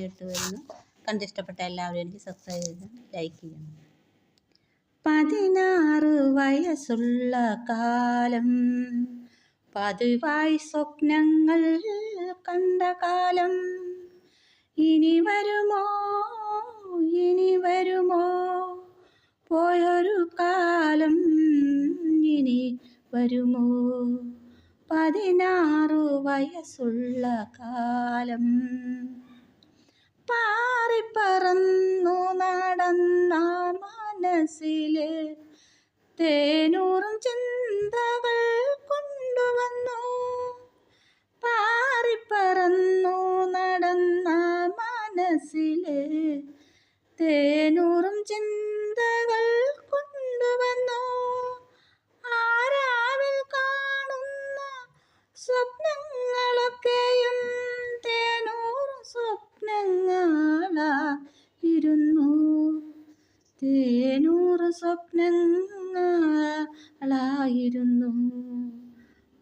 ഇട്ട് വരുന്നു. കണ്ടിഷ്ടപ്പെട്ട എല്ലാവരും എനിക്ക് സബ്സ്ക്രൈബ് ചെയ്ത് ലൈക്ക് ചെയ്യണം. 16 വയസ്സുള്ള കാലം, പതിവായി സ്വപ്നങ്ങൾ കണ്ട കാലം, ഇനി വരുമോ ഇനി വരുമോ പോയൊരു കാലം, ഇനി വരുമോ? 16 വയസ്സുള്ള കാലം, പാറിപ്പറന്നു നടന്ന മനസ്സിലെ തേനൂറും ചിന്തകൾ കൊണ്ടുവന്നു. പാറിപ്പറന്നു നടന്ന മനസ്സിലെ തേനൂറും ചിന്തകൾ കൊണ്ടുവന്നു. ആരാവിൽ കാണുന്ന സ്വപ്നങ്ങളൊക്കെയും തേനൂറും സ്വപ്നങ്ങളായിരുന്നു. തേനൂറ് സ്വപ്നങ്ങളായിരുന്നു.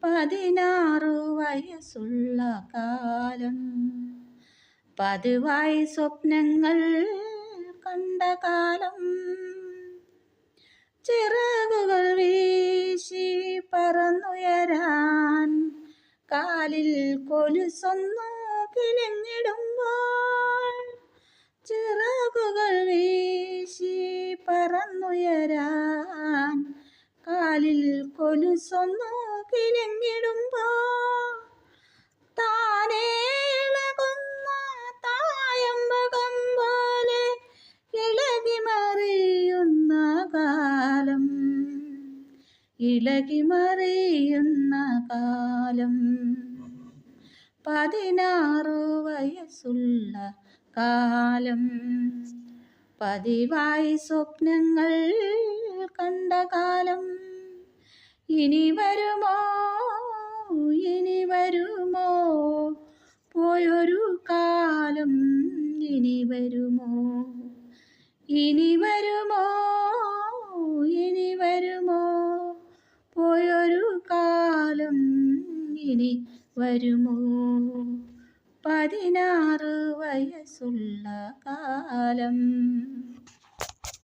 16 വയസ്സുള്ള കാലം, പതിവായി സ്വപ്നങ്ങൾ കണ്ട കാലം, ചിറകുകൾ വീശി പറന്നുയരാൻ കാലിൽ കൊലുസൊന്നു കിലുങ്ങിടുമ്പോൾ, ചിറകുകൾ വീശി പറന്നുയരാൻ കാലിൽ കൊലുസൊന്നു കിലുങ്ങിടുമ്പോൾ, താനേ ഇളകുന്ന തായമ്പകം പോലെ ഇളകി മറിയുന്ന കാലം, ഇളകി മറിയുന്ന കാലം, 16 വയസ്സുള്ള കാലം, പതിവായി സ്വപ്നങ്ങൾ കണ്ട കാലം, ഇനി വരുമോ ഇനി വരുമോ പോയൊരു കാലം, ഇനി വരുമോ? ഇനി വരുമോ ഇനി വരുമോ പോയൊരു കാലം, ഇനി വരുമോ? 16 വയസ്സുള്ള കാലം.